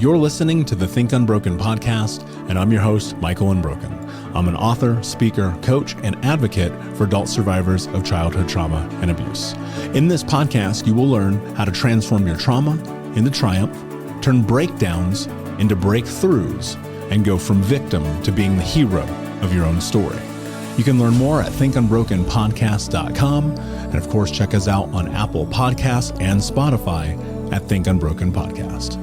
You're listening to the Think Unbroken podcast, and I'm your host, Michael Unbroken. I'm an author, speaker, coach, and advocate for adult survivors of childhood trauma and abuse. In this podcast, you will learn how to transform your trauma into triumph, turn breakdowns into breakthroughs, and go from victim to being the hero of your own story. You can learn more at thinkunbrokenpodcast.com, and of course, check us out on Apple Podcasts and Spotify at Think Unbroken Podcast.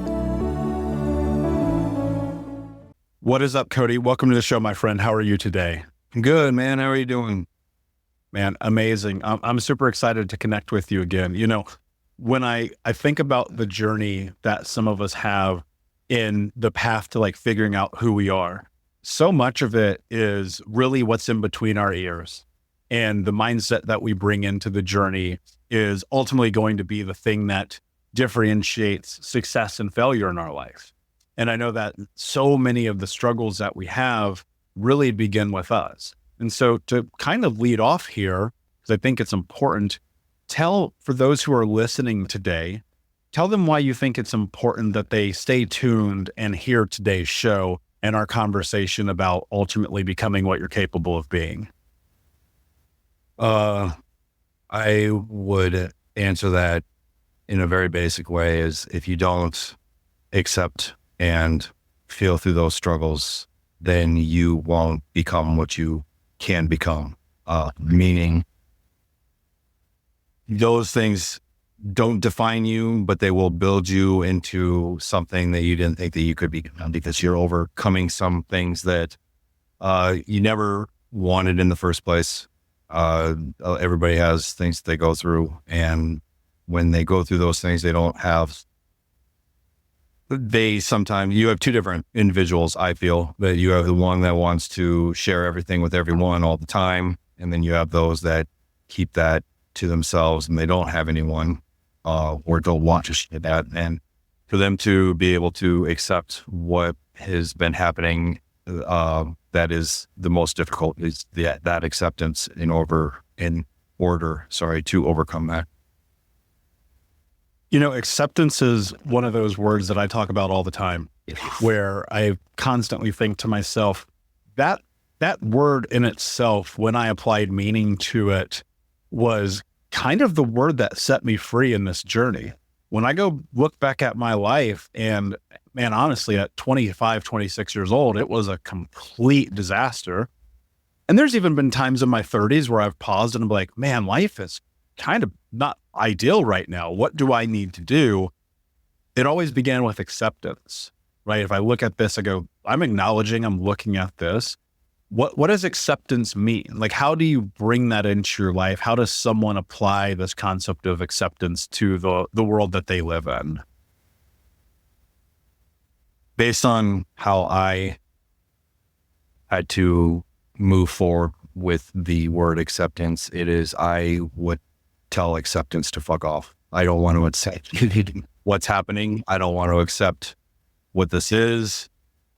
What is up, Cody? Welcome to the show, my friend. How are you today? Good, man. How are you doing? Man, amazing. I'm super excited to connect with you again. You know, when I think about the journey that some of us have in the path to like figuring out who we are, so much of it is really what's in between our ears. And the mindset that we bring into the journey is ultimately going to be the thing that differentiates success and failure in our life. And I know that so many of the struggles that we have really begin with us. And so to kind of lead off here, because I think it's important, for those who are listening today, tell them why you think it's important that they stay tuned and hear today's show and our conversation about ultimately becoming what you're capable of being. I would answer that in a very basic way is if you don't accept and feel through those struggles, then you won't become what you can become. Meaning those things don't define you, but they will build you into something that you didn't think that you could become because you're overcoming some things that you never wanted in the first place. Everybody has things that they go through, and when they go through those things, sometimes you have two different individuals. I feel that you have the one that wants to share everything with everyone all the time. And then you have those that keep that to themselves and they don't have anyone, or don't want to share that. And for them to be able to accept what has been happening, that is the most difficult is that acceptance in order to overcome that. You know, acceptance is one of those words that I talk about all the time, where I constantly think to myself, that word in itself, when I applied meaning to it, was kind of the word that set me free in this journey. When I go look back at my life, and man, honestly, at 25, 26 years old, it was a complete disaster. And there's even been times in my 30s where I've paused and I'm like, man, life is kind of not ideal right now. What do I need to do? It always began with acceptance, right? If I look at this, I go, I'm acknowledging, I'm looking at this. What does acceptance mean? Like, how do you bring that into your life? How does someone apply this concept of acceptance to the world that they live in? Based on how I had to move forward with the word acceptance, I would tell acceptance to fuck off. I don't want to accept what's happening. I don't want to accept what this is.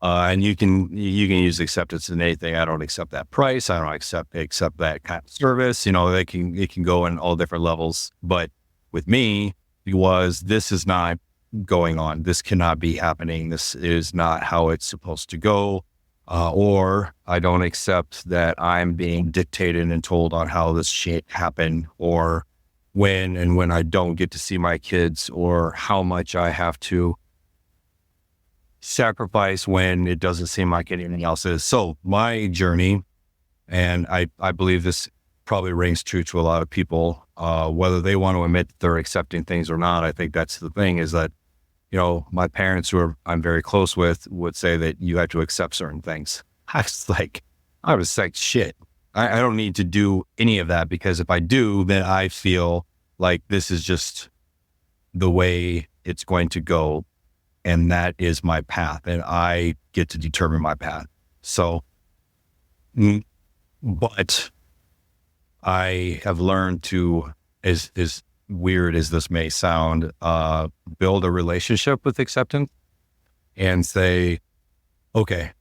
And you can use acceptance in anything. I don't accept that price. I don't accept that kind of service. You know, it can go in all different levels. But with me, this is not going on. This cannot be happening. This is not how it's supposed to go. Or I don't accept that I'm being dictated and told on how this shit happened, or when I don't get to see my kids, or how much I have to sacrifice when it doesn't seem like anything else is. So my journey, and I believe this probably rings true to a lot of people, whether they want to admit that they're accepting things or not. I think that's the thing, is that, you know, my parents, who I'm very close with, would say that you have to accept certain things. I was like, shit, I don't need to do any of that, because if I do, then I feel like this is just the way it's going to go. And that is my path, and I get to determine my path. So, but I have learned to, as weird as this may sound, build a relationship with acceptance and say, okay,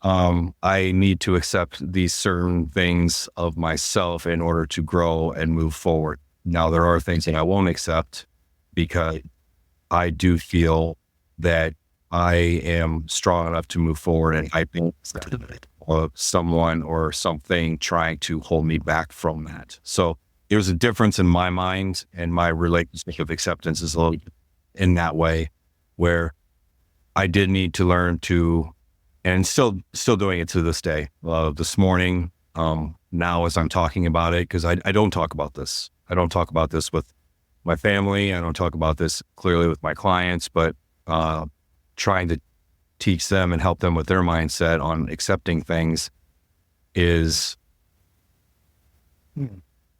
I need to accept these certain things of myself in order to grow and move forward. Now, there are things that I won't accept because I do feel that I am strong enough to move forward, and I think someone or something trying to hold me back from that. So there's a difference in my mind, and my relationship of acceptance is a little in that way, where I did need to learn to, and still doing it to this day. This morning, now as I'm talking about it, because I don't talk about this. I don't talk about this with my family. I don't talk about this clearly with my clients, but trying to teach them and help them with their mindset on accepting things is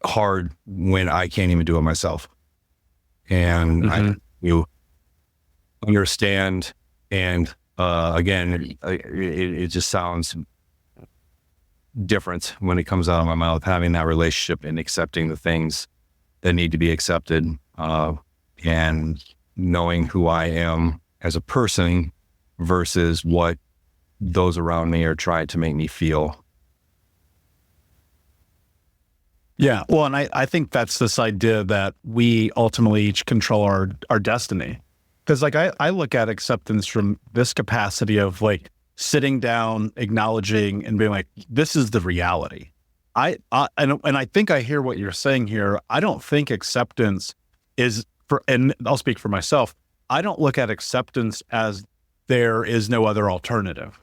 hard when I can't even do it myself. And you understand, and again, it just sounds different when it comes out of my mouth, having that relationship and accepting the things that need to be accepted, and knowing who I am as a person versus what those around me are trying to make me feel. Yeah. Well, and I think that's this idea that we ultimately each control our destiny. Because like I look at acceptance from this capacity of like sitting down, acknowledging and being like, this is the reality. And I think I hear what you're saying here. I don't think acceptance is and I'll speak for myself. I don't look at acceptance as there is no other alternative.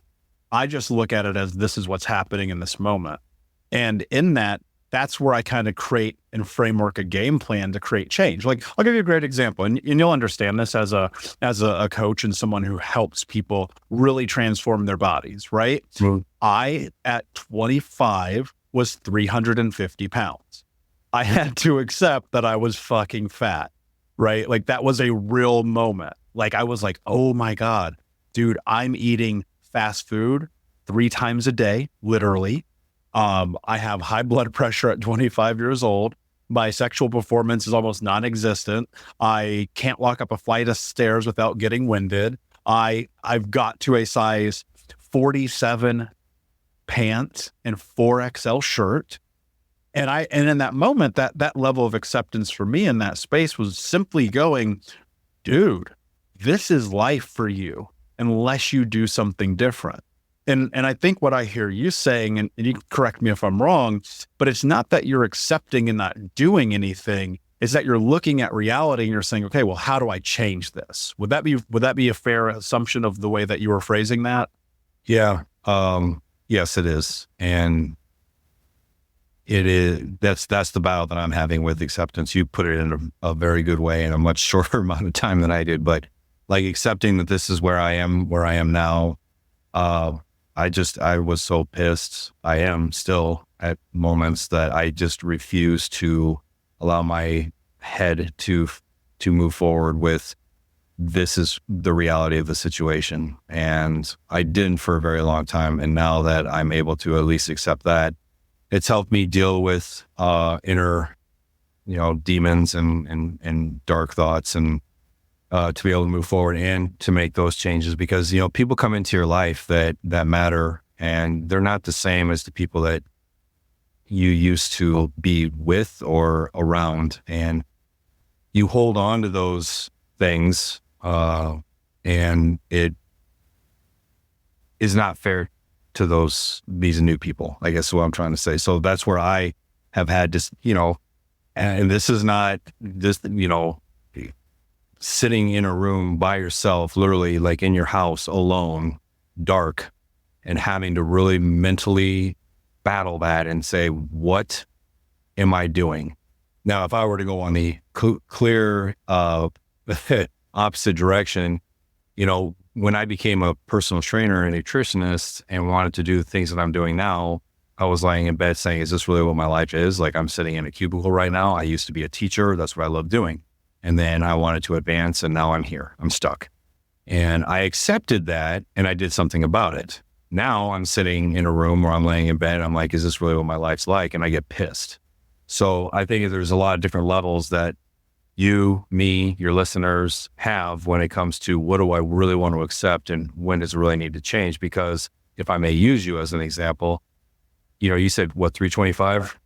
I just look at it as this is what's happening in this moment. And in that's where I kind of create and framework a game plan to create change. Like I'll give you a great example, and you'll understand this as a coach and someone who helps people really transform their bodies, right? Mm-hmm. I, at 25, was 350 pounds. I had to accept that I was fucking fat, right? Like that was a real moment. Like I was like, oh my God, dude, I'm eating fast food 3 times a day, literally. I have high blood pressure at 25 years old. My sexual performance is almost non-existent. I can't walk up a flight of stairs without getting winded. I've got to a size 47 pants and 4XL shirt. And in that moment, that level of acceptance for me in that space was simply going, dude, this is life for you unless you do something different. And I think what I hear you saying, and you can correct me if I'm wrong, but it's not that you're accepting and not doing anything. It's that you're looking at reality and you're saying, okay, well, how do I change this? Would that be a fair assumption of the way that you were phrasing that? Yeah. Yes, it is. And it is, that's the battle that I'm having with acceptance. You put it in a very good way in a much shorter amount of time than I did, but like accepting that this is where I am now. I was so pissed. I am still at moments that I just refuse to allow my head to move forward with this is the reality of the situation. And I didn't for a very long time. And now that I'm able to at least accept that, it's helped me deal with inner, demons and dark thoughts, and to be able to move forward and to make those changes, because, people come into your life that matter, and they're not the same as the people that you used to be with or around. And you hold on to those things, and it is not fair to these new people, I guess is what I'm trying to say. So that's where I have had this, and this is not just, sitting in a room by yourself, literally like in your house alone, dark, and having to really mentally battle that and say, what am I doing? Now, if I were to go on the clear opposite direction, when I became a personal trainer and nutritionist and wanted to do the things that I'm doing now, I was lying in bed saying, is this really what my life is? Like, I'm sitting in a cubicle right now. I used to be a teacher. That's what I love doing. And then I wanted to advance, and now I'm here. I'm stuck. And I accepted that, and I did something about it. Now I'm sitting in a room where I'm laying in bed. And I'm like, is this really what my life's like? And I get pissed. So I think there's a lot of different levels that you, me, your listeners have when it comes to what do I really want to accept and when does it really need to change? Because if I may use you as an example, you said what, 325?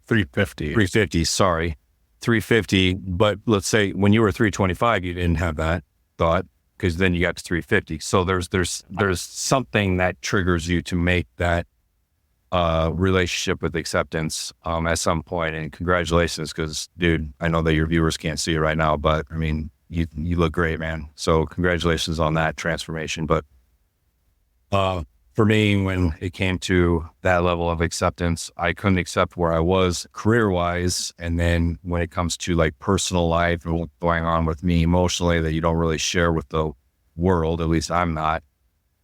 350, sorry. 350, but let's say when you were 325, you didn't have that thought. because then you got to 350. So there's something that triggers you to make that relationship with acceptance at some point. And congratulations, because dude, I know that your viewers can't see it right now, but I mean, you look great, man. So congratulations on that transformation. But for me, when it came to that level of acceptance, I couldn't accept where I was career-wise. And then when it comes to like personal life and what's going on with me emotionally that you don't really share with the world, at least I'm not,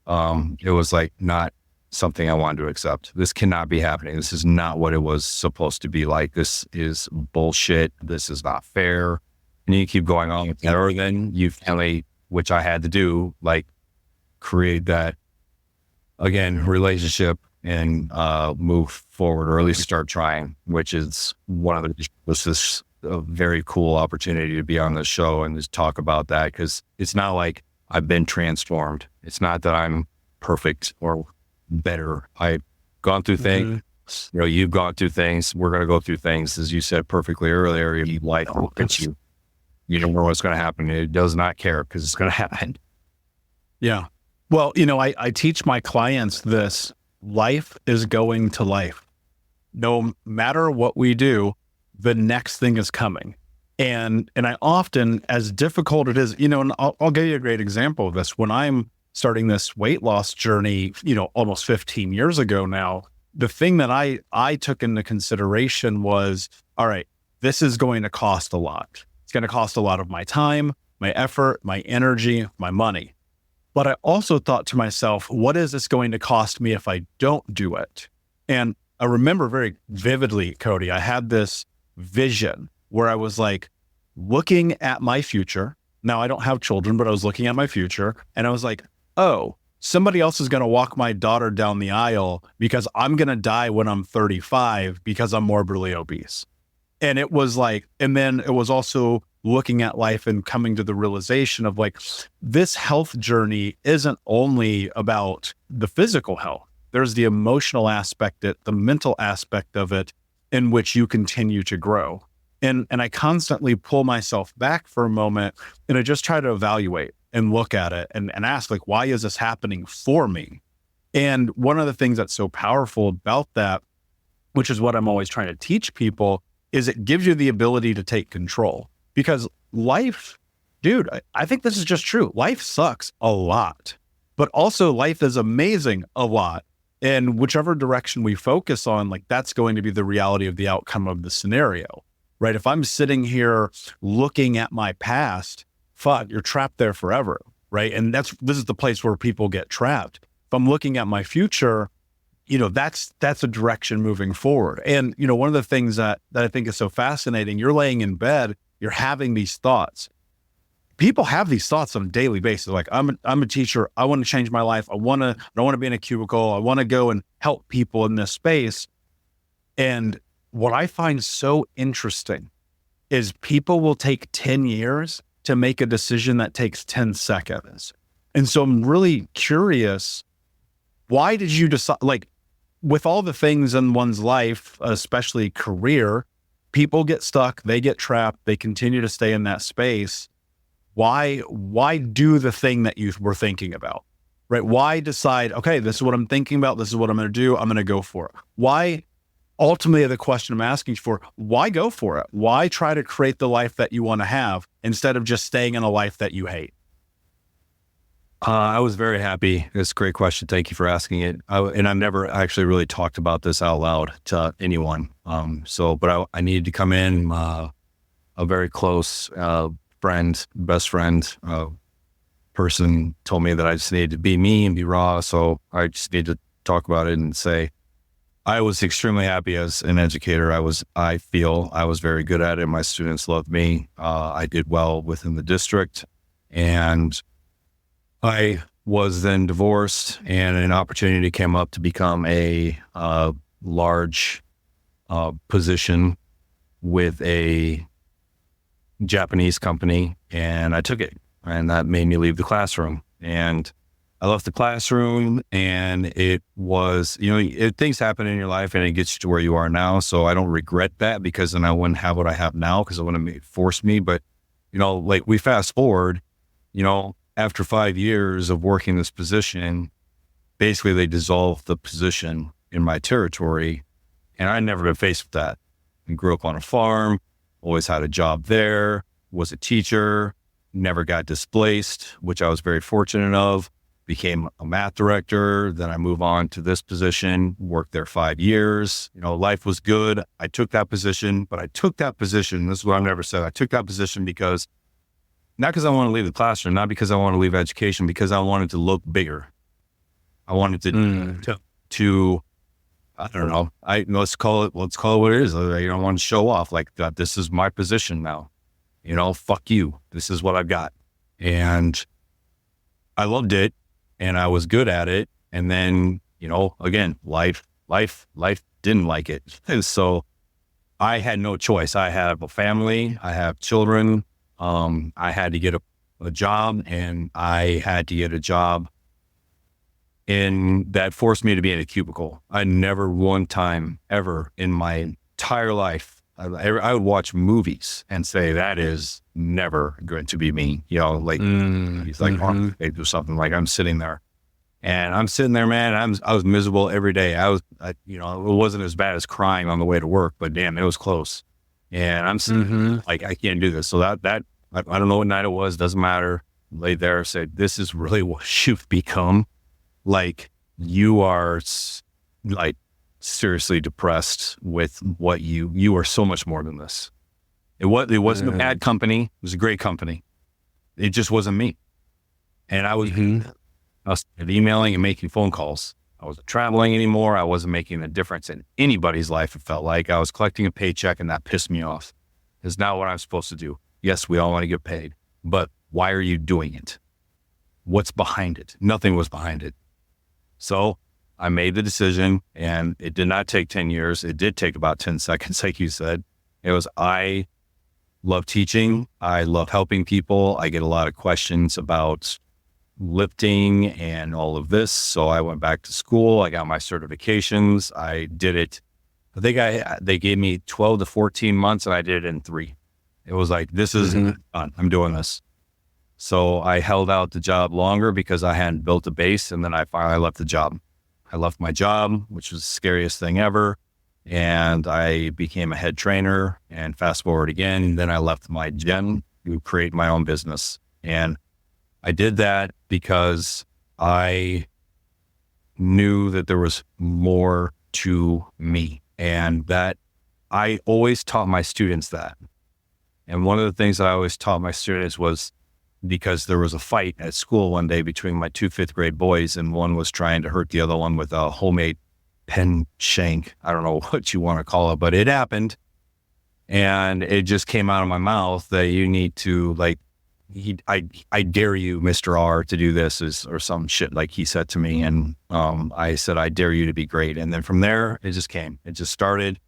it was like not something I wanted to accept. This cannot be happening. This is not what it was supposed to be like. This is bullshit. This is not fair. And you keep going on with that. Or then you finally, which I had to do, like create that, again, relationship and move forward, or at least start trying, which is this is a very cool opportunity to be on the show and just talk about that, because it's not like I've been transformed. It's not that I'm perfect or better. I've gone through things, you've gone through things. We're going to go through things, as you said perfectly earlier. Life will hit you. You don't know what's going to happen. It does not care, because it's going to happen. Yeah. Well, I teach my clients this: life is going to life. No matter what we do, the next thing is coming. And I often, as difficult it is, and I'll give you a great example of this. When I'm starting this weight loss journey, almost 15 years ago now, the thing that I took into consideration was, all right, this is going to cost a lot. It's going to cost a lot of my time, my effort, my energy, my money. But I also thought to myself, what is this going to cost me if I don't do it? And I remember very vividly, Cody, I had this vision where I was like looking at my future. Now I don't have children, but I was looking at my future and I was like, oh, somebody else is going to walk my daughter down the aisle because I'm going to die when I'm 35 because I'm morbidly obese. And it was like, and then it was also looking at life and coming to the realization of like, this health journey isn't only about the physical health. There's the emotional aspect, the mental aspect of it, in which you continue to grow. And I constantly pull myself back for a moment and I just try to evaluate and look at it and ask, like, why is this happening for me? And one of the things that's so powerful about that, which is what I'm always trying to teach people, is it gives you the ability to take control. Because life, dude, I think this is just true. Life sucks a lot, but also life is amazing a lot. And whichever direction we focus on, like, that's going to be the reality of the outcome of the scenario, right? If I'm sitting here looking at my past, fuck, you're trapped there forever, right? And this is the place where people get trapped. If I'm looking at my future, that's a direction moving forward. And, one of the things that I think is so fascinating, you're laying in bed, you're having these thoughts. People have these thoughts on a daily basis. Like, I'm a teacher. I want to change my life. I don't want to be in a cubicle. I want to go and help people in this space. And what I find so interesting is people will take 10 years to make a decision that takes 10 seconds. And so I'm really curious, why did you decide, like, with all the things in one's life, especially career, people get stuck, they get trapped, they continue to stay in that space. Why do the thing that you were thinking about, right? Why decide, okay, this is what I'm thinking about, this is what I'm going to do, I'm going to go for it? Why, ultimately, the question I'm asking for, why go for it? Why try to create the life that you want to have instead of just staying in a life that you hate? I was very happy. It's a great question. Thank you for asking it. And I've never actually really talked about this out loud to anyone. But I needed to come in, a very close best friend, person told me that I just needed to be me and be raw. So I just need to talk about it and say, I was extremely happy as an educator. I feel I was very good at it. My students loved me. I did well within the district, and I was then divorced, and an opportunity came up to become a large position with a Japanese company, and I took it, and that made me leave the classroom. And I left the classroom, and it was, things happen in your life and it gets you to where you are now. So I don't regret that, because then I wouldn't have what I have now, because it wouldn't force me. But, like, we fast forward, after 5 years of working this position, basically they dissolved the position in my territory. And I'd never been faced with that. I grew up on a farm, always had a job there, was a teacher, never got displaced, which I was very fortunate of. Became a math director. Then I moved on to this position, worked there 5 years. Life was good. I took that position, but I took that position. This is what I've never said. I took that position not because I want to leave the classroom, not because I want to leave education, because I wanted to look bigger. I wanted to I don't know. Let's call it what it is. I don't want to show off like that. This is my position now. Fuck you. This is what I've got. And I loved it and I was good at it. And then, again, life didn't like it. And so I had no choice. I have a family. I have children. I had to get a job, and I had to get a job that forced me to be in a cubicle. I never one time ever in my entire life, I would watch movies and say, that is never going to be me. He's like, they do something like I'm sitting there. And I'm sitting there, man. I was miserable every day. It wasn't as bad as crying on the way to work, but damn, it was close. And I'm sitting like, I can't do this. So I don't know what night it was. Doesn't matter. Laid there, said, this is really what you've become. Like, you are like seriously depressed with what you are so much more than this. It wasn't a bad company. It was a great company. It just wasn't me. And I was emailing and making phone calls. I wasn't traveling anymore. I wasn't making a difference in anybody's life. It felt like I was collecting a paycheck, and that pissed me off. It's not what I'm supposed to do. Yes, we all want to get paid, but why are you doing it? What's behind it? Nothing was behind it. So I made the decision, and it did not take 10 years. It did take about 10 seconds, like you said. I love teaching. I love helping people. I get a lot of questions about lifting and all of this. So I went back to school. I got my certifications. I did it. I think they gave me 12 to 14 months, and I did it in 3. It was like, this is done. I'm doing this. So I held out the job longer because I hadn't built a base, and then I finally left the job. I left my job, which was the scariest thing ever, and I became a head trainer. And fast forward again, and then I left my gen to create my own business. And I did that because I knew that there was more to me, and that I always taught my students that. And one of the things that I always taught my students was, because there was a fight at school one day between my 2 5th grade boys, and one was trying to hurt the other one with a homemade pen shank. I don't know what you want to call it, but it happened. And it just came out of my mouth that you need to, like, I dare you, Mr. R, to do this, or some shit like he said to me. And I said, I dare you to be great. And then from there, it just started.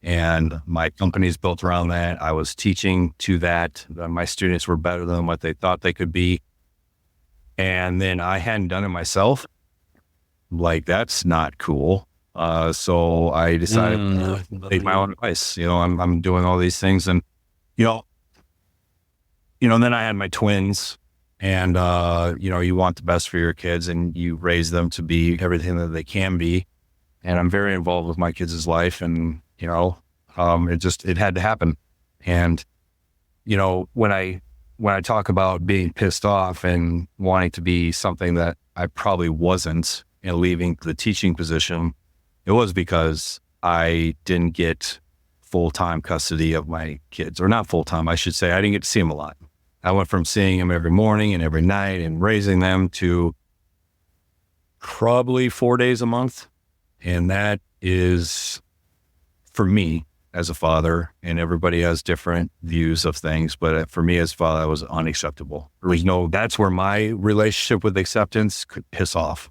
And my company's built around that. I was teaching to that. My students were better than what they thought they could be. And then I hadn't done it myself. Like, that's not cool. So I decided to take my own advice. I'm doing all these things, and, then I had my twins, and, you want the best for your kids, and you raise them to be everything that they can be. And I'm very involved with my kids' life, and, it had to happen. And, when I talk about being pissed off and wanting to be something that I probably wasn't, and leaving the teaching position, it was because I didn't get full-time custody of my kids, or not full-time, I should say. I didn't get to see them a lot. I went from seeing them every morning and every night and raising them to probably 4 days a month. And that is, for me as a father, and everybody has different views of things, but for me as a father, that was unacceptable. That's where my relationship with acceptance could piss off.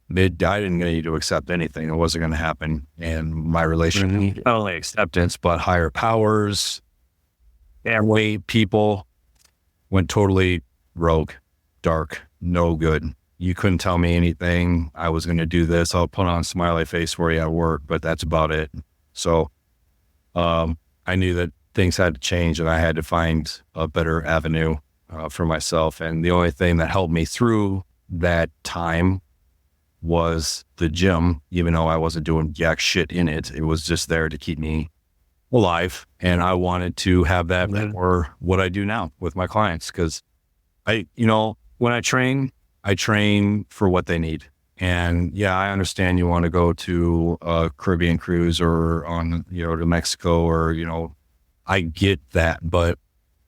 I didn't need to accept anything. It wasn't going to happen. And my relationship, not only acceptance, but higher powers, airway people, went totally rogue, dark, no good. You couldn't tell me anything. I was going to do this. I'll put on a smiley face for you at work, but that's about it. So I knew that things had to change, and I had to find a better avenue. for myself. And the only thing that helped me through that time was the gym, even though I wasn't doing jack shit in it. It was just there to keep me alive. And I wanted to have that for what I do now with my clients. Cause when I train for what they need. And yeah, I understand you want to go to a Caribbean cruise or on, to Mexico or, I get that. But,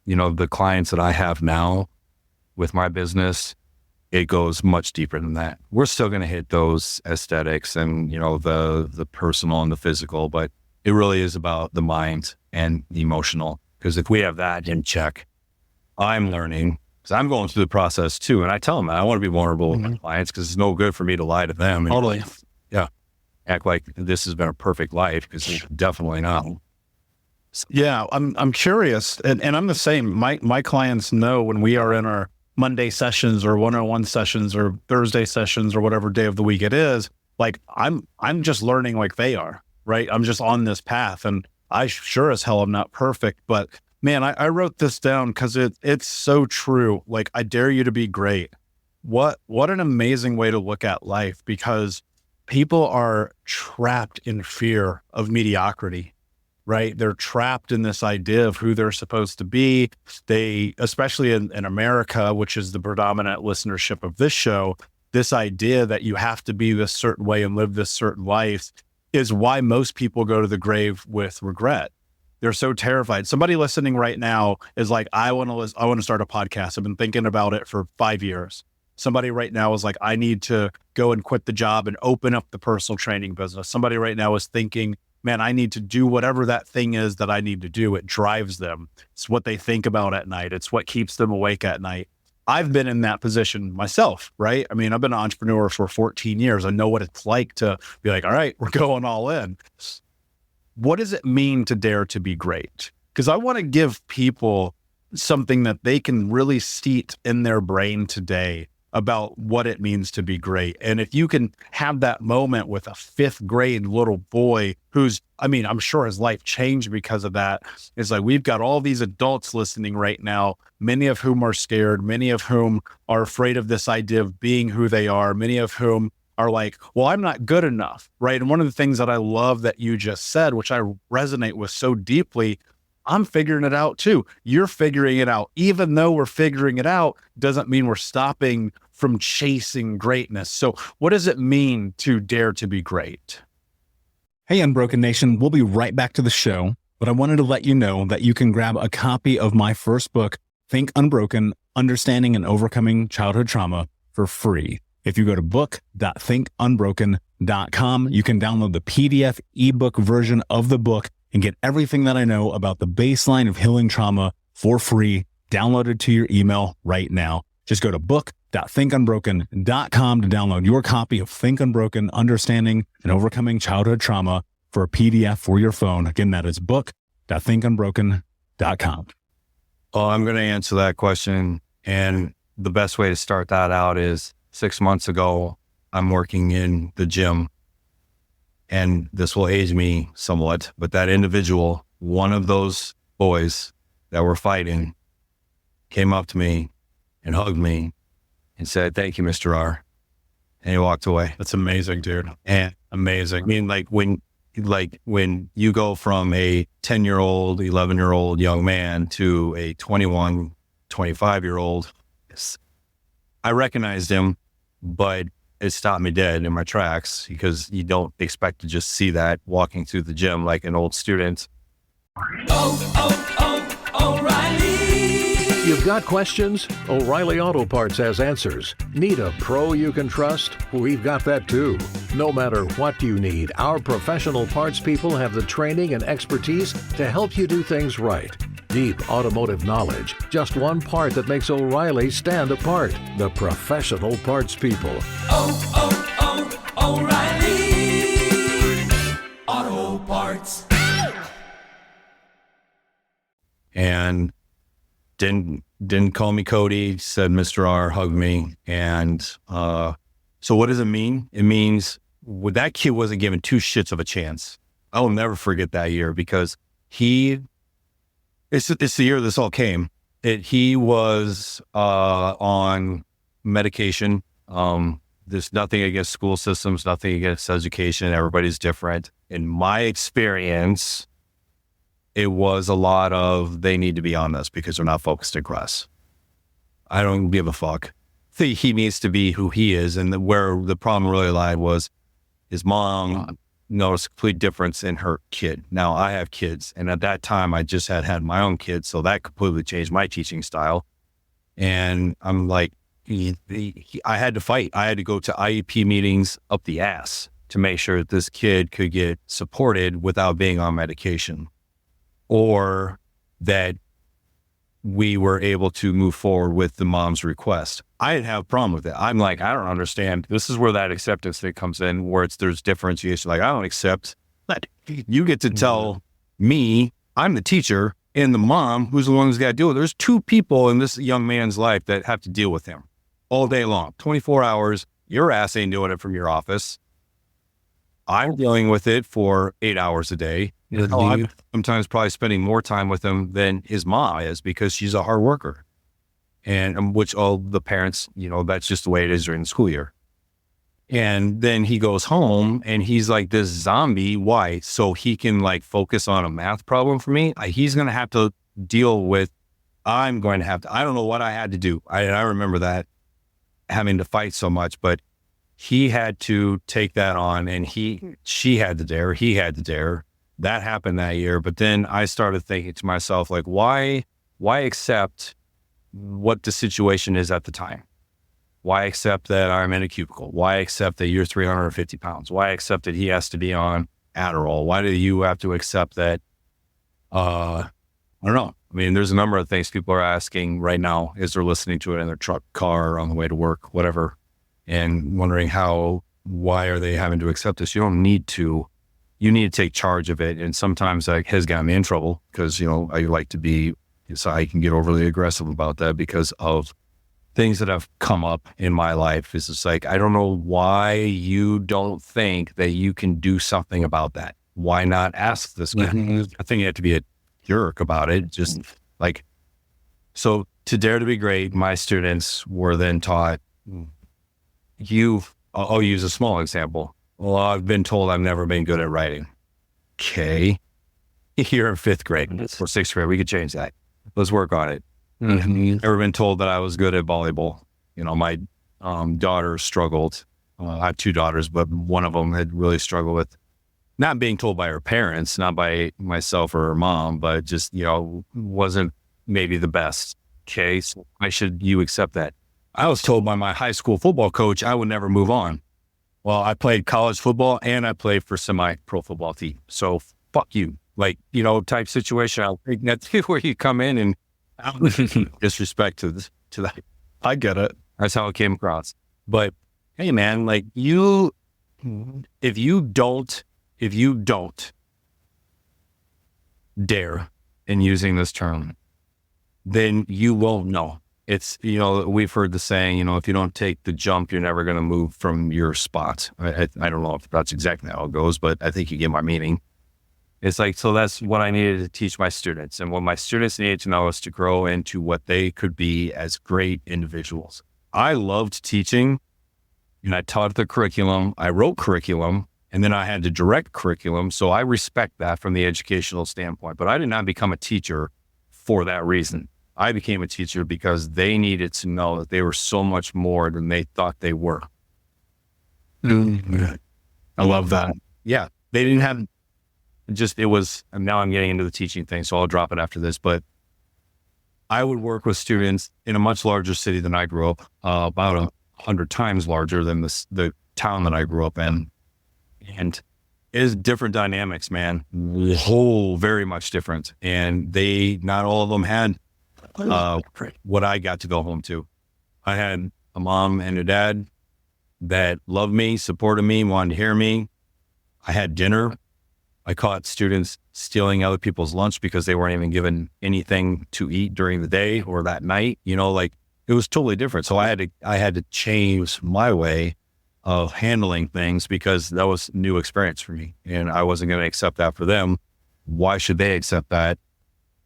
the clients that I have now with my business, it goes much deeper than that. We're still going to hit those aesthetics and, the personal and the physical, but it really is about the mind and the emotional. Because if we have that in check, I'm learning, because I'm going through the process too. And I tell them that I want to be vulnerable with my clients because it's no good for me to lie to them. Totally. Yeah. Act like this has been a perfect life, because it's definitely not. Yeah. I'm curious. And I'm the same. My clients know when we are in our Monday sessions or one-on-one sessions or Thursday sessions or whatever day of the week it is, like I'm just learning like they are, right? I'm just on this path, and I sure as hell am not perfect, but man, I wrote this down because it's so true. Like, I dare you to be great. What an amazing way to look at life, because people are trapped in fear of mediocrity, right? They're trapped in this idea of who they're supposed to be. They, especially in America, which is the predominant listenership of this show, this idea that you have to be this certain way and live this certain life is why most people go to the grave with regret. They're so terrified. Somebody listening right now is like, I want to start a podcast. I've been thinking about it for 5 years. Somebody right now is like, I need to go and quit the job and open up the personal training business. Somebody right now is thinking, man, I need to do whatever that thing is that I need to do. It drives them. It's what they think about at night. It's what keeps them awake at night. I've been in that position myself, right? I mean, I've been an entrepreneur for 14 years. I know what it's like to be like, all right, we're going all in. What does it mean to dare to be great? Because I want to give people something that they can really seat in their brain today about what it means to be great. And if you can have that moment with a fifth grade little boy I'm sure his life changed because of that. It's like, we've got all these adults listening right now, many of whom are scared, many of whom are afraid of this idea of being who they are, many of whom are like, well, I'm not good enough, right? And one of the things that I love that you just said, which I resonate with so deeply, I'm figuring it out too. You're figuring it out. Even though we're figuring it out, doesn't mean we're stopping from chasing greatness. So what does it mean to dare to be great? Hey, Unbroken Nation, we'll be right back to the show, but I wanted to let you know that you can grab a copy of my first book, Think Unbroken, Understanding and Overcoming Childhood Trauma, for free. If you go to book.thinkunbroken.com, you can download the PDF ebook version of the book and get everything that I know about the baseline of healing trauma for free, downloaded to your email right now. Just go to book.thinkunbroken.com to download your copy of Think Unbroken, Understanding and Overcoming Childhood Trauma for a PDF for your phone. Again, that is book.thinkunbroken.com. Well, I'm going to answer that question. And the best way to start that out is 6 months ago, I'm working in the gym, and this will age me somewhat, but that individual, one of those boys that were fighting, came up to me and hugged me and said, "Thank you, Mr. R." And he walked away. That's amazing, dude. And Amazing. I mean, when you go from a 10-year-old, 11-year-old young man to a 21, 25-year-old, I recognized him, but it stopped me dead in my tracks, because you don't expect to just see that walking through the gym like an old student. O'Reilly. You've got questions? O'Reilly Auto Parts has answers. Need a pro you can trust? We've got that too. No matter what you need, our professional parts people have the training and expertise to help you do things right. Deep automotive knowledge, just one part that makes O'Reilly stand apart. The professional parts people. O'Reilly Auto Parts. And didn't call me Cody, said Mr. R, hugged me. And so what does it mean? It means that kid wasn't given two shits of a chance. I will never forget that year, because it's the year this all came. He was on medication. There's nothing against school systems, nothing against education. Everybody's different. In my experience, it was a lot of they need to be on this because they're not focused in class. I don't give a fuck. He needs to be who he is. And where the problem really lied was his mom noticed a complete difference in her kid. Now I have kids, and at that time I just had my own kids. So that completely changed my teaching style. And I'm like, I had to fight. I had to go to IEP meetings up the ass to make sure that this kid could get supported without being on medication, or that we were able to move forward with the mom's request. I didn't have a problem with it. I'm like, I don't understand. This is where that acceptance thing comes in, where there's differentiation. Like, I don't accept that. You get to tell me, I'm the teacher, and the mom, who's the one who's got to deal with it. There's two people in this young man's life that have to deal with him all day long, 24 hours. Your ass ain't doing it from your office. I'm dealing with it for 8 hours a day. I'm sometimes probably spending more time with him than his mom is because she's a hard worker. And which all the parents, that's just the way it is during the school year. And then he goes home and he's like this zombie. Why? So he can like focus on a math problem for me. He's going to have to deal with, I don't know what I had to do. I remember that, having to fight so much, but he had to take that on, and she had to dare, he had to dare. That happened that year. But then I started thinking to myself, like, why accept what the situation is at the time? Why accept that I'm in a cubicle? Why accept that you're 350 pounds? Why accept that he has to be on Adderall? Why do you have to accept that? I don't know. I mean, there's a number of things people are asking right now as they're listening to it in their truck, car, on the way to work, whatever, and wondering why are they having to accept this? You don't need to. You need to take charge of it. And sometimes that has gotten me in trouble because, I like to be, so I can get overly aggressive about that because of things that have come up in my life. It's just like, I don't know why you don't think that you can do something about that. Why not ask this guy? I think you have to be a jerk about it. Just like, so to dare to be great, my students were then taught, I'll use a small example. Well, I've been told I've never been good at writing. Okay. You're in 5th grade or 6th grade. We could change that. Let's work on it. Never been told that I was good at volleyball. My daughter struggled. I have 2 daughters, but one of them had really struggled with not being told by her parents, not by myself or her mom, but just, wasn't maybe the best. Okay. So why should you accept that? I was told by my high school football coach I would never move on. Well, I played college football and I played for semi-pro football team. So fuck you. Like, type situation. I think that's where you come in and disrespect to that. I get it. That's how it came across. But hey, man, like if you don't dare in using this term, then you won't know. It's, we've heard the saying, if you don't take the jump, you're never going to move from your spot. I don't know if that's exactly how it goes, but I think you get my meaning. It's like, so that's what I needed to teach my students. And what my students needed to know is to grow into what they could be as great individuals. I loved teaching, and I taught the curriculum. I wrote curriculum, and then I had to direct curriculum. So I respect that from the educational standpoint, but I did not become a teacher for that reason. I became a teacher because they needed to know that they were so much more than they thought they were. I love that. Yeah. They didn't have it was, and now I'm getting into the teaching thing, so I'll drop it after this, but I would work with students in a much larger city than I grew up, about 100 times larger than the town that I grew up in. And it is different dynamics, man. Very much different. And not all of them had what I got to go home to. I had a mom and a dad that loved me, supported me, wanted to hear me. I had dinner. I caught students stealing other people's lunch because they weren't even given anything to eat during the day or that night. It was totally different. So I had to change my way of handling things because that was a new experience for me, and I wasn't going to accept that for them. Why should they accept that?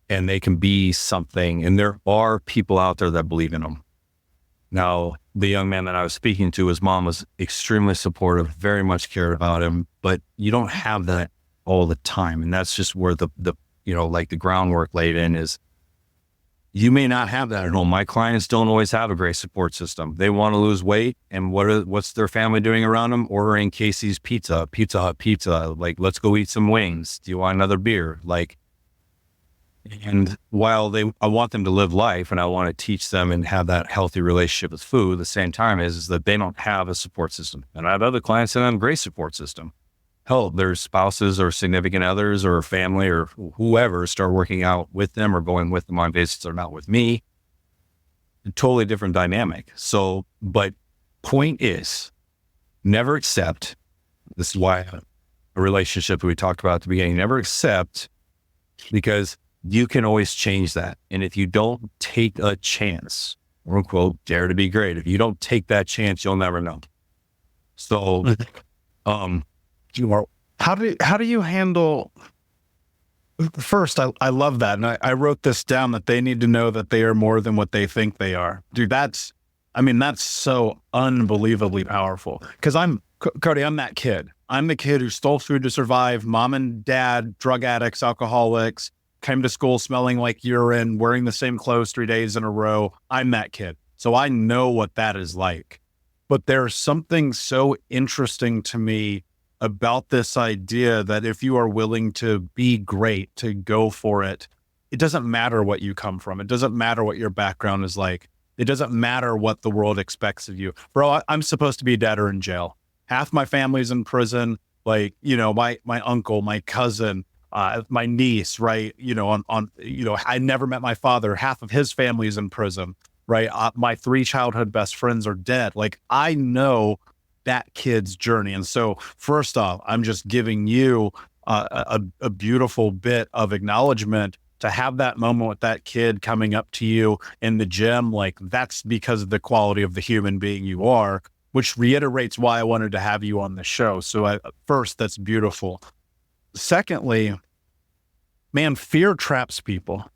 and they can be something. And there are people out there that believe in them. Now, the young man that I was speaking to, his mom was extremely supportive, very much cared about him, but you don't have that all the time. And that's just where the like the groundwork laid in is you may not have that at home. My clients don't always have a great support system. They want to lose weight, and what's their family doing around them? Ordering Casey's Pizza, Pizza Hut pizza. Like, let's go eat some wings. Do you want another beer? Like, and while I want them to live life and I want to teach them and have that healthy relationship with food, at the same time is that they don't have a support system. And I have other clients that have a great support system. Hell, their spouses or significant others or family or whoever start working out with them or going with them on visits or not with me. A totally different dynamic. So, but point is, never accept, this is why a relationship we talked about at the beginning, never accept, because you can always change that. And if you don't take a chance, quote unquote, dare to be great, if you don't take that chance, you'll never know. So, how do you handle, first, I love that. And I wrote this down, that they need to know that they are more than what they think they are. Dude, that's so unbelievably powerful. Cause Cody, I'm that kid. I'm the kid who stole food to survive. Mom and dad, drug addicts, alcoholics, came to school smelling like urine, wearing the same clothes 3 days in a row. I'm that kid. So I know what that is like. But there's something so interesting to me about this idea that if you are willing to be great, to go for it, it doesn't matter what you come from. It doesn't matter what your background is like. It doesn't matter what the world expects of you. Bro, I'm supposed to be dead or in jail. Half my family's in prison. Like, my uncle, my cousin, my niece, right? I never met my father. Half of his family is in prison, right? My 3 childhood best friends are dead. Like, I know that kid's journey. And so first off, I'm just giving you a beautiful bit of acknowledgement to have that moment with that kid coming up to you in the gym. Like, that's because of the quality of the human being you are, which reiterates why I wanted to have you on the show. So first, that's beautiful. Secondly, man, fear traps people.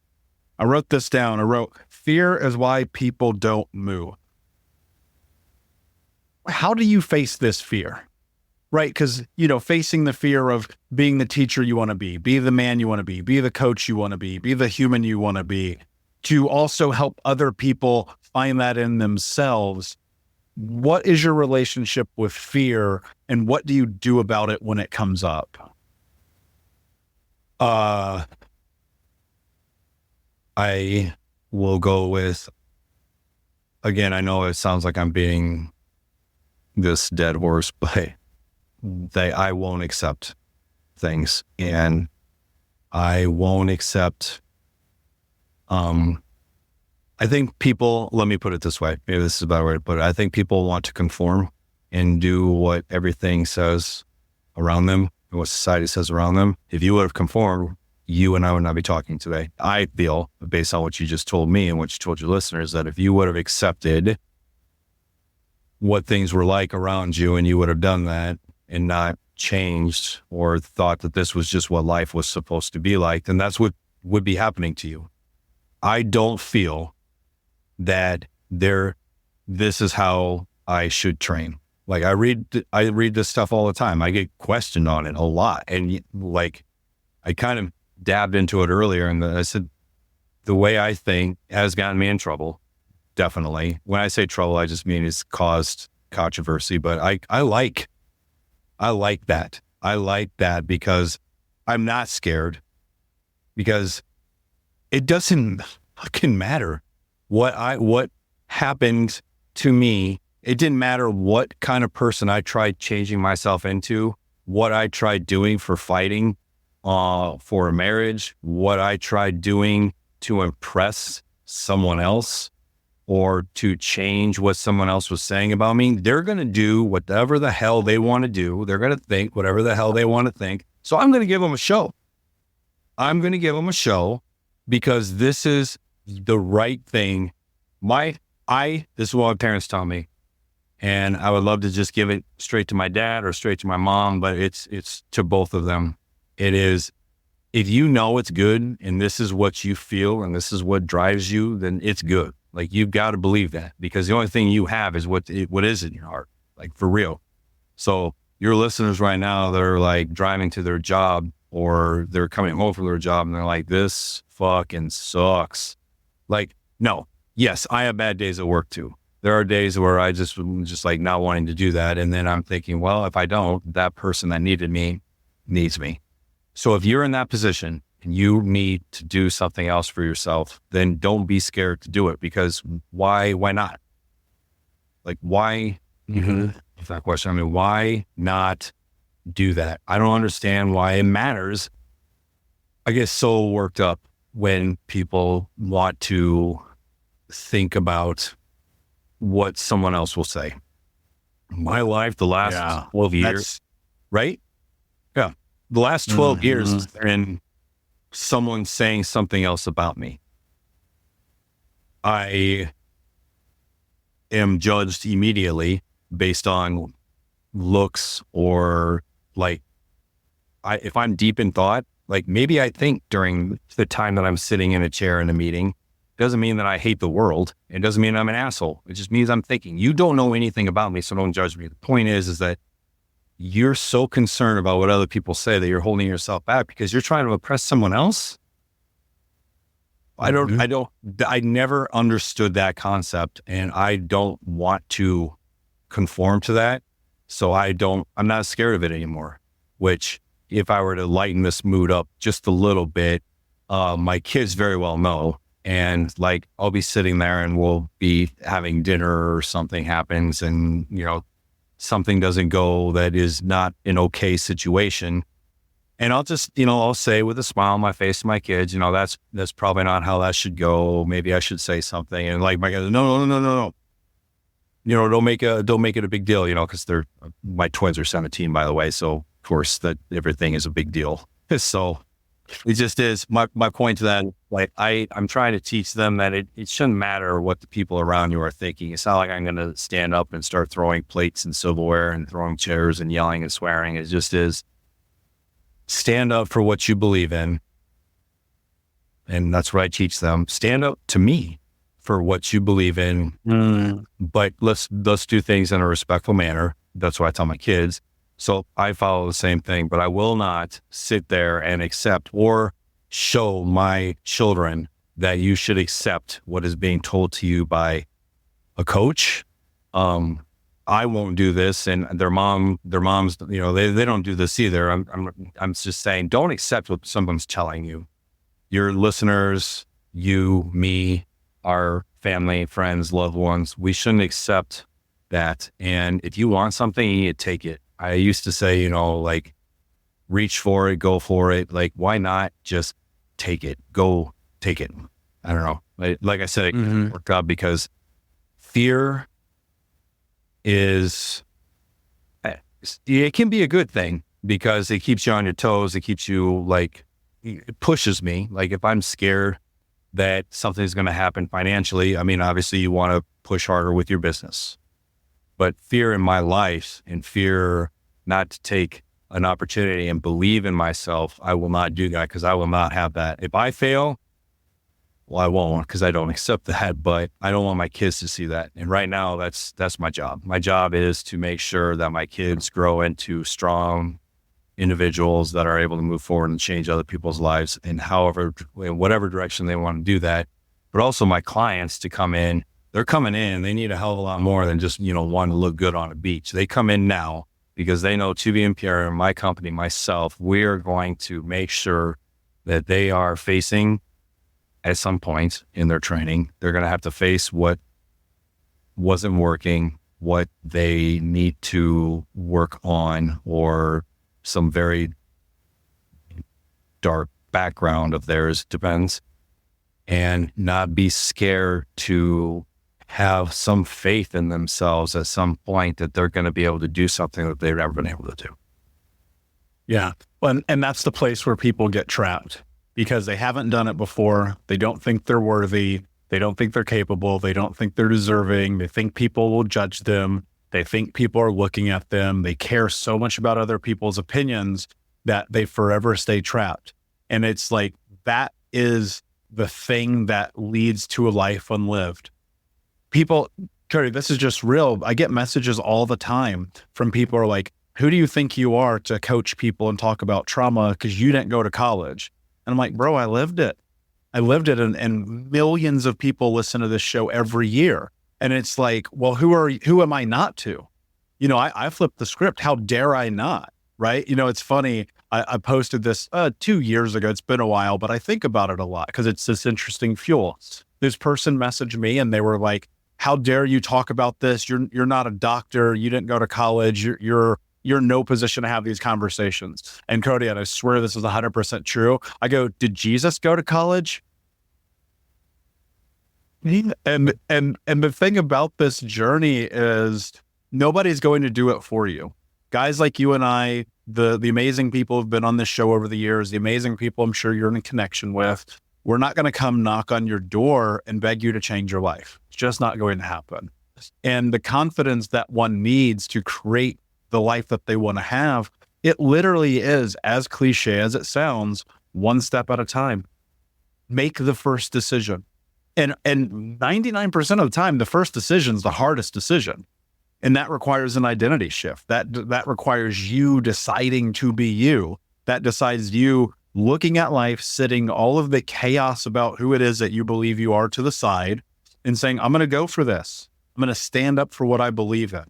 I wrote this down. I wrote, fear is why people don't move. How do you face this fear? Right? Because, facing the fear of being the teacher you want to be the man you want to be the coach you want to be the human you want to be, to also help other people find that in themselves. What is your relationship with fear, and what do you do about it when it comes up? I will go with, again, I know it sounds like I'm being this dead horse, but I won't accept things, and I won't accept, I think people, let me put it this way, maybe this is a better way to put it. I think people want to conform and do what everything says around them and what society says around them. If you would have conformed, you and I would not be talking today. I feel, based on what you just told me and what you told your listeners, that if you would have accepted what things were like around you and you would have done that and not changed or thought that this was just what life was supposed to be like, then that's what would be happening to you. I don't feel that this is how I should train. Like, I read this stuff all the time. I get questioned on it a lot. And like, I kind of dabbed into it earlier, and I said, the way I think has gotten me in trouble. Definitely. When I say trouble, I just mean it's caused controversy, but I like that. I like that because I'm not scared, because it doesn't fucking matter what happened to me. It didn't matter what kind of person I tried changing myself into, what I tried doing for fighting for a marriage, what I tried doing to impress someone else or to change what someone else was saying about me. They're going to do whatever the hell they want to do. They're going to think whatever the hell they want to think. So I'm going to give them a show. I'm going to give them a show because this is the right thing. This is what my parents tell me. And I would love to just give it straight to my dad or straight to my mom, but it's to both of them. It is, if you know it's good and this is what you feel and this is what drives you, then it's good. Like, you've got to believe that, because the only thing you have is what is in your heart, like, for real. So your listeners right now, they're like driving to their job or they're coming home from their job and they're like, this fucking sucks. Like, no, yes, I have bad days at work too. There are days where I just like not wanting to do that. And then I'm thinking, well, if I don't, that person that needed me needs me. So if you're in that position and you need to do something else for yourself, then don't be scared to do it, because why not? Like, why, if that question, I mean, why not do that? I don't understand why it matters. I get so worked up when people want to think about what someone else will say. My life, the last 12 years, right? Yeah. The last 12 years has been someone saying something else about me. I am judged immediately based on looks, or like, if I'm deep in thought, like, maybe I think during the time that I'm sitting in a chair in a meeting, doesn't mean that I hate the world. It doesn't mean I'm an asshole. It just means I'm thinking. You don't know anything about me, so don't judge me. The point is that you're so concerned about what other people say that you're holding yourself back because you're trying to impress someone else. I never understood that concept, and I don't want to conform to that. So I'm not scared of it anymore, which, if I were to lighten this mood up just a little bit, my kids very well know. And like, I'll be sitting there and we'll be having dinner or something happens and, something doesn't go that is not an okay situation. And I'll just, I'll say with a smile on my face to my kids, that's probably not how that should go. Maybe I should say something. And like, my kids, no. Don't make it a big deal, because my twins are 17, by the way. So of course that everything is a big deal. So it just is. My point to that, like, I'm trying to teach them that it shouldn't matter what the people around you are thinking. It's not like I'm going to stand up and start throwing plates and silverware and throwing chairs and yelling and swearing. It just is, stand up for what you believe in. And that's what I teach them. Stand up to me for what you believe in. But let's do things in a respectful manner. That's what I tell my kids. So I follow the same thing, but I will not sit there and accept or show my children that you should accept what is being told to you by a coach. I won't do this, and their moms, they don't do this either. I'm just saying, don't accept what someone's telling you. Your listeners, you, me, our family, friends, loved ones, we shouldn't accept that. And if you want something, you need to take it. I used to say, like, reach for it, go for it. Like, why not just take it? Go take it. I don't know. Like I said, it worked out because fear it can be a good thing because it keeps you on your toes. It keeps you, like, it pushes me. Like, if I'm scared that something's going to happen financially, I mean, obviously you want to push harder with your business. But fear in my life and fear not to take an opportunity and believe in myself, I will not do that because I will not have that. If I fail, well, I won't, because I don't accept that, but I don't want my kids to see that. And right now, that's my job. My job is to make sure that my kids grow into strong individuals that are able to move forward and change other people's lives in whatever direction they want to do that. But also my clients to come in. They're coming in, they need a hell of a lot more than just, want to look good on a beach. They come in now because they know to be in Pierre, my company, myself, we're going to make sure that they are facing, at some point in their training, they're going to have to face what wasn't working, what they need to work on, or some very dark background of theirs, depends, and not be scared to have some faith in themselves at some point that they're going to be able to do something that they've never been able to do. Yeah. Well, and that's the place where people get trapped because they haven't done it before. They don't think they're worthy. They don't think they're capable. They don't think they're deserving. They think people will judge them. They think people are looking at them. They care so much about other people's opinions that they forever stay trapped. And it's like, that is the thing that leads to a life unlived. People, Cody, this is just real. I get messages all the time from people who are like, who do you think you are to coach people and talk about trauma because you didn't go to college? And I'm like, bro, I lived it. And millions of people listen to this show every year. And it's like, well, who am I not to? I flipped the script. How dare I not? Right? It's funny. I posted this 2 years ago. It's been a while, but I think about it a lot because it's this interesting fuel. This person messaged me and they were like, how dare you talk about this? You're not a doctor. You didn't go to college. You're in no position to have these conversations. And Cody, and I swear this is 100% true. I go, did Jesus go to college? And the thing about this journey is nobody's going to do it for you. Guys like you and I, the amazing people who've been on this show over the years, the amazing people I'm sure you're in a connection with, we're not going to come knock on your door and beg you to change your life. It's just not going to happen. And the confidence that one needs to create the life that they want to have, it literally is, as cliche as it sounds, one step at a time. Make the first decision. And 99% of the time, the first decision is the hardest decision. And that requires an identity shift. That requires you deciding to be you. That decides you looking at life, sitting all of the chaos about who it is that you believe you are to the side and saying, I'm going to go for this. I'm going to stand up for what I believe in.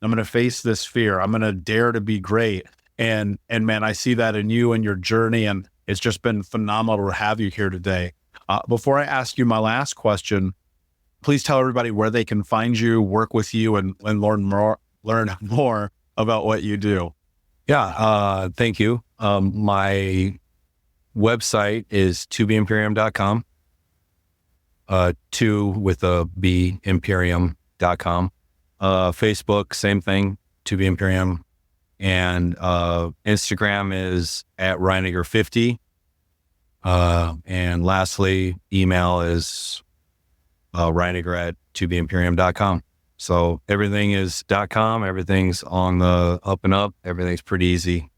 I'm going to face this fear. I'm going to dare to be great. And man, I see that in you and your journey. And it's just been phenomenal to have you here today. Before I ask you my last question, please tell everybody where they can find you, work with you, and learn more about what you do. Yeah. Thank you. My website is tobeImperium.com. 2 with a B, Imperium.com. Facebook, same thing, tobeImperium. And Instagram is at Rininger50. And lastly, email is Rininger@tobeImperium.com. So everything is .com. Everything's on the up and up. Everything's pretty easy.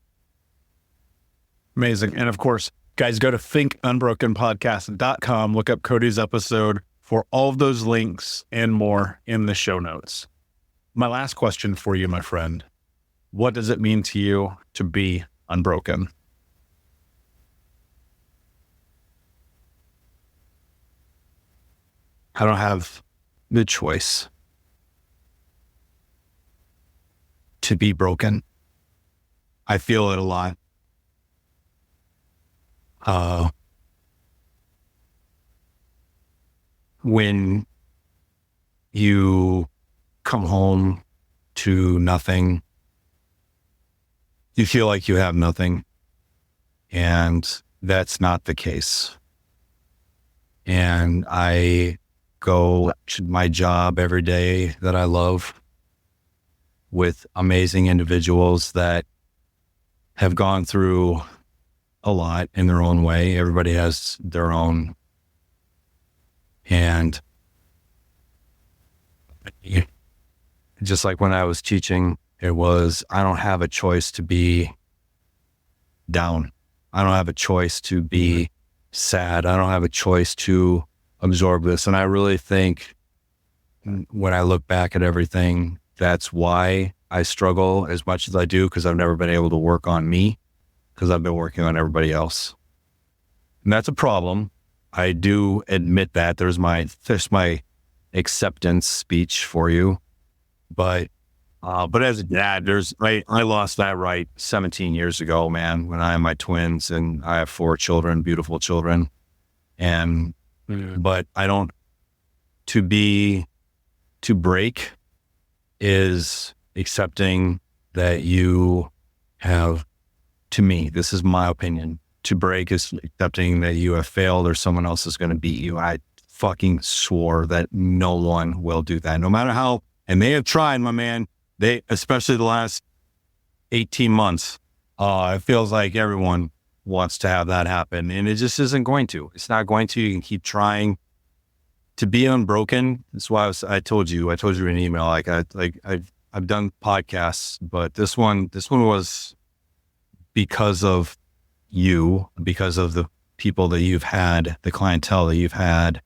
Amazing. And of course, guys, go to thinkunbrokenpodcast.com. Look up Cody's episode for all of those links and more in the show notes. My last question for you, my friend. What does it mean to you to be unbroken? I don't have the choice to be broken. I feel it a lot. When you come home to nothing, you feel like you have nothing, and that's not the case. And I go to my job every day that I love with amazing individuals that have gone through a lot in their own way. Everybody has their own. And just like when I was teaching, it was, I don't have a choice to be down. I don't have a choice to be sad. I don't have a choice to absorb this. And I really think when I look back at everything, that's why I struggle as much as I do, because I've never been able to work on me, because I've been working on everybody else. And that's a problem. I do admit that. There's my acceptance speech for you. But as a dad, I lost that right 17 years ago, man, when I had my twins, and I have 4 children, beautiful children. And, but I don't, to break is accepting that you have, to me, this is my opinion, to break is accepting that you have failed or someone else is going to beat you. I fucking swore that no one will do that, no matter how, and they have tried, my man. They, especially the last 18 months, it feels like everyone wants to have that happen, and it just isn't going to. It's not going to. You can keep trying to be unbroken. That's why I told you in an email, I've done podcasts, but this one was because of you because of the people that you've had, the clientele that you've had,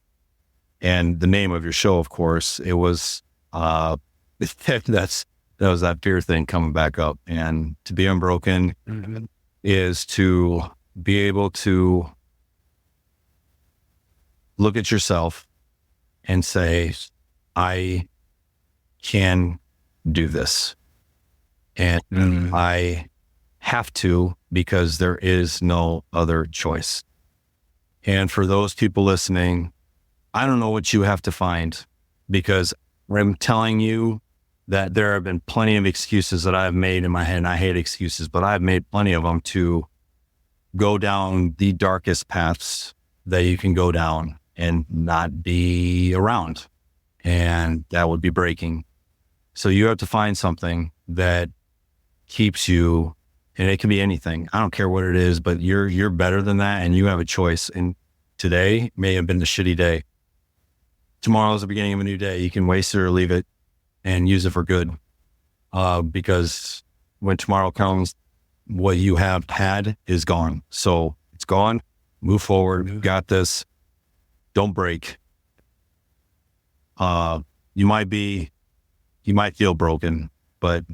and the name of your show, of course, it was, that was that fear thing coming back up. And to be unbroken is to be able to look at yourself and say, I can do this. And I have to, because there is no other choice. And for those people listening, I don't know what you have to find, because I'm telling you that there have been plenty of excuses that I've made in my head, and I hate excuses, but I've made plenty of them to go down the darkest paths that you can go down and not be around. And that would be breaking. So you have to find something that keeps you, and it can be anything. I don't care what it is, but you're better than that, and you have a choice. And today may have been the shitty day. Tomorrow is the beginning of a new day. You can waste it or leave it and use it for good. Because when tomorrow comes, what you have had is gone. So it's gone. Move forward. You got this. Don't break. You might feel broken, but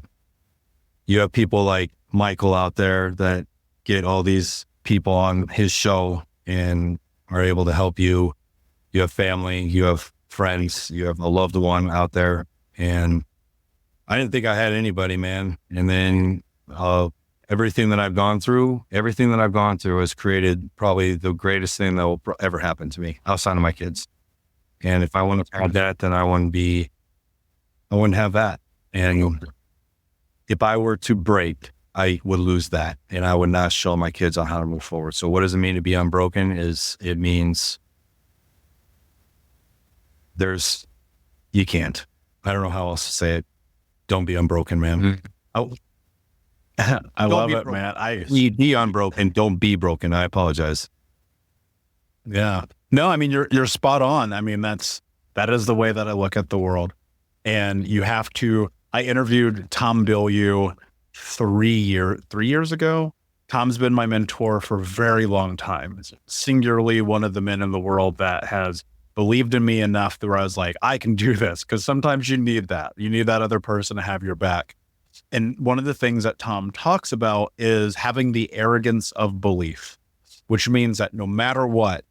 you have people like Michael out there that get all these people on his show and are able to help you. You have family, you have friends, you have a loved one out there. And I didn't think I had anybody, man. And then everything that I've gone through has created probably the greatest thing that will ever happen to me outside of my kids. And if I wouldn't have had that, then I wouldn't have that. And if I were to break, I would lose that, and I would not show my kids on how to move forward. So what does it mean to be unbroken? It means you can't. I don't know how else to say it. Don't be unbroken, man. I love it, man. Be unbroken. Don't be broken. I apologize. Yeah. No, I mean, you're spot on. I mean, that is the way that I look at the world. And you have to, I interviewed Tom Bilyeu 3 years ago. Tom's been my mentor for a very long time. Singularly one of the men in the world that has believed in me enough that I was like, I can do this. Because sometimes you need that. You need that other person to have your back. And one of the things that Tom talks about is having the arrogance of belief, which means that no matter what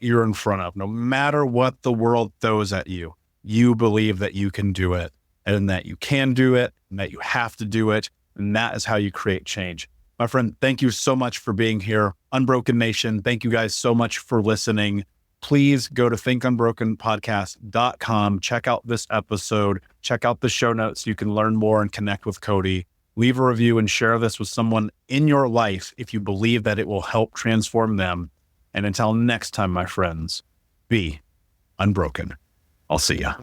you're in front of, no matter what the world throws at you, you believe that you can do it, and that you can do it, and that you have to do it. And that is how you create change. My friend, thank you so much for being here. Unbroken Nation, thank you guys so much for listening. Please go to thinkunbrokenpodcast.com. Check out this episode. Check out the show notes so you can learn more and connect with Cody. Leave a review and share this with someone in your life if you believe that it will help transform them. And until next time, my friends, be unbroken. I'll see ya.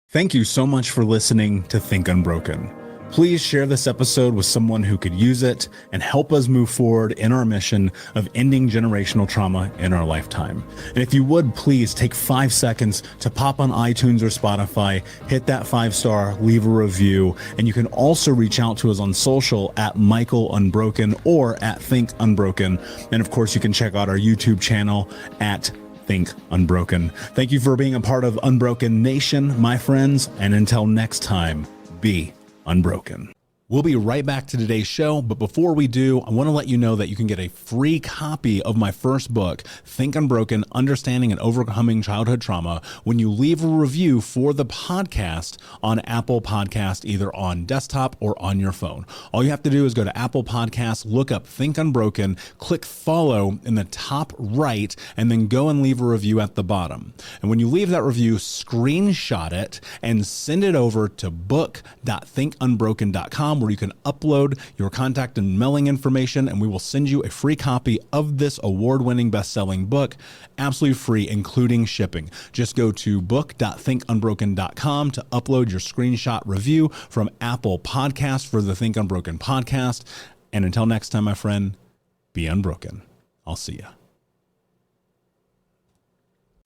Thank you so much for listening to Think Unbroken. Please share this episode with someone who could use it and help us move forward in our mission of ending generational trauma in our lifetime. And if you would, please take 5 seconds to pop on iTunes or Spotify, hit that 5-star, leave a review, and you can also reach out to us on social at Michael Unbroken or at Think Unbroken. And of course, you can check out our YouTube channel at Think Unbroken. Thank you for being a part of Unbroken Nation, my friends, and until next time, be unbroken. We'll be right back to today's show, but before we do, I want to let you know that you can get a free copy of my first book, Think Unbroken, Understanding and Overcoming Childhood Trauma, when you leave a review for the podcast on Apple Podcast, either on desktop or on your phone. All you have to do is go to Apple Podcasts, look up Think Unbroken, click follow in the top right, and then go and leave a review at the bottom. And when you leave that review, screenshot it and send it over to book.thinkunbroken.com, where you can upload your contact and mailing information, and we will send you a free copy of this award-winning best-selling book, absolutely free, including shipping. Just go to book.thinkunbroken.com to upload your screenshot review from Apple Podcasts for the Think Unbroken podcast. And until next time, my friend, be unbroken. I'll see ya.